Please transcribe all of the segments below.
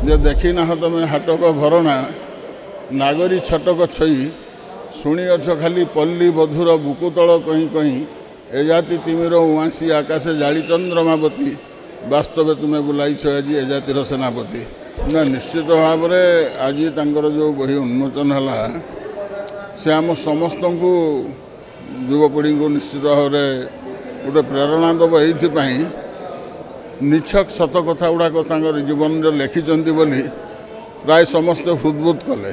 ଯେ ଦେଖି ନାହ ତମେ ହାଟକ ଭରଣା ନାଗରୀ ଛଟକ ଛଇ ଶୁଣିଅଛ ଖାଲି ପଲ୍ଲୀ ବଧୁର ବୁକୁତଳ କଇଁ କଇଁ ଏ ଜାତି ତିମିର ଉଆଁସି ଆକାଶେ ଜାଳି ଚନ୍ଦ୍ରମାବତୀ ବାସ୍ତବେ ତୁମେ ବୁଲାଇଛ ଆଜି ଏ ଜାତିର ସେନାପତି। ନା ନିଶ୍ଚିତ ଭାବରେ ଆଜି ତାଙ୍କର ଯେଉଁ ବହି ଉନ୍ମୋଚନ ହେଲା ସେ ଆମ ସମସ୍ତଙ୍କୁ ଯୁବପିଢ଼ିଙ୍କୁ ନିଶ୍ଚିତ ଭାବରେ ଗୋଟେ ପ୍ରେରଣା ଦେବ। ଏଇଥିପାଇଁ ନିଛକ ସତ କଥା ଗୁଡ଼ାକ ତାଙ୍କର ଜୀବନରେ ଲେଖିଛନ୍ତି ବୋଲି ପ୍ରାୟ ସମସ୍ତେ ହୃଦବୋଧ କଲେ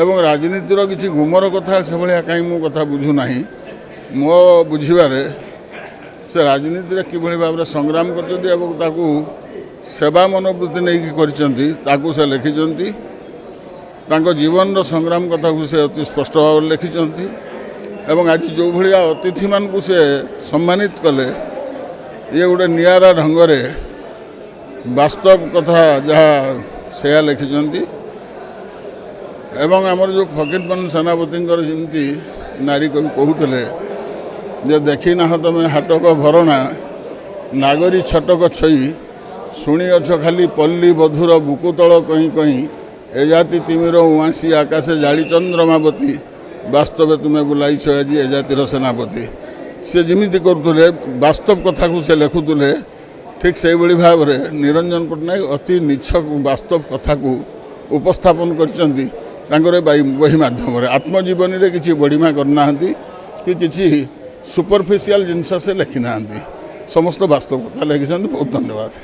ଏବଂ ରାଜନୀତିର କିଛି ଗୁମର କଥା ସେଭଳିଆ କାହିଁ ମୁଁ କଥା ବୁଝୁନାହିଁ। ମୋ ବୁଝିବାରେ ସେ ରାଜନୀତିରେ କିଭଳି ଭାବରେ ସଂଗ୍ରାମ କରିଛନ୍ତି ଏବଂ ତାକୁ ସେବା ମନୋବୃତ୍ତି ନେଇକି କରିଛନ୍ତି ତାକୁ ସେ ଲେଖିଛନ୍ତି। ତାଙ୍କ ଜୀବନର ସଂଗ୍ରାମ କଥାକୁ ସେ ଅତି ସ୍ପଷ୍ଟ ଭାବରେ ଲେଖିଛନ୍ତି ଏବଂ ଆଜି ଯେଉଁଭଳିଆ ଅତିଥିମାନଙ୍କୁ ସେ ସମ୍ମାନିତ କଲେ ଇଏ ଗୋଟେ ନିଆରା ଢଙ୍ଗରେ ବାସ୍ତବ କଥା ଯାହା ସେୟା ଲେଖିଛନ୍ତି। ଏବଂ ଆମର ଯେଉଁ ଫକୀରମୋହନ ସେନାପତିଙ୍କର ଯେମିତି ନାରୀ କବି କହୁଥିଲେ ଯେ ଦେଖି ନାହ ତମେ ହାଟକ ଭରଣା ନାଗରୀ ଛଟକ ଛଇ ଶୁଣିଅଛ ଖାଲି ପଲ୍ଲୀ ବଧୁର ବୁକୁତଳ କଇଁ କଇଁ ଏ ଜାତି ତିମିର ଉଆଁସି ଆକାଶେ ଜାଳି ଚନ୍ଦ୍ରମାବତୀ ବାସ୍ତବେ ତୁମେ ବୁଲାଇଛ ଆଜି ଏ ଜାତିର ସେନାପତି। ସେ ଯେମିତି କରୁଥିଲେ ବାସ୍ତବ କଥାକୁ ସେ ଲେଖୁଥିଲେ ଠିକ୍ ସେଇଭଳି ଭାବରେ ନିରଞ୍ଜନ ପଟ୍ଟନାୟକ ଅତି ନିଛକ ବାସ୍ତବ କଥାକୁ ଉପସ୍ଥାପନ କରିଛନ୍ତି ତାଙ୍କର ବହି ମାଧ୍ୟମରେ। ଆତ୍ମଜୀବନୀରେ କିଛି ବଡ଼ିମା କରିନାହାନ୍ତି କି କିଛି ସୁପରଫିସିଆଲ ଜିନିଷ ସେ ଲେଖିନାହାନ୍ତି, ସମସ୍ତ ବାସ୍ତବ କଥା ଲେଖିଛନ୍ତି। ବହୁତ ଧନ୍ୟବାଦ।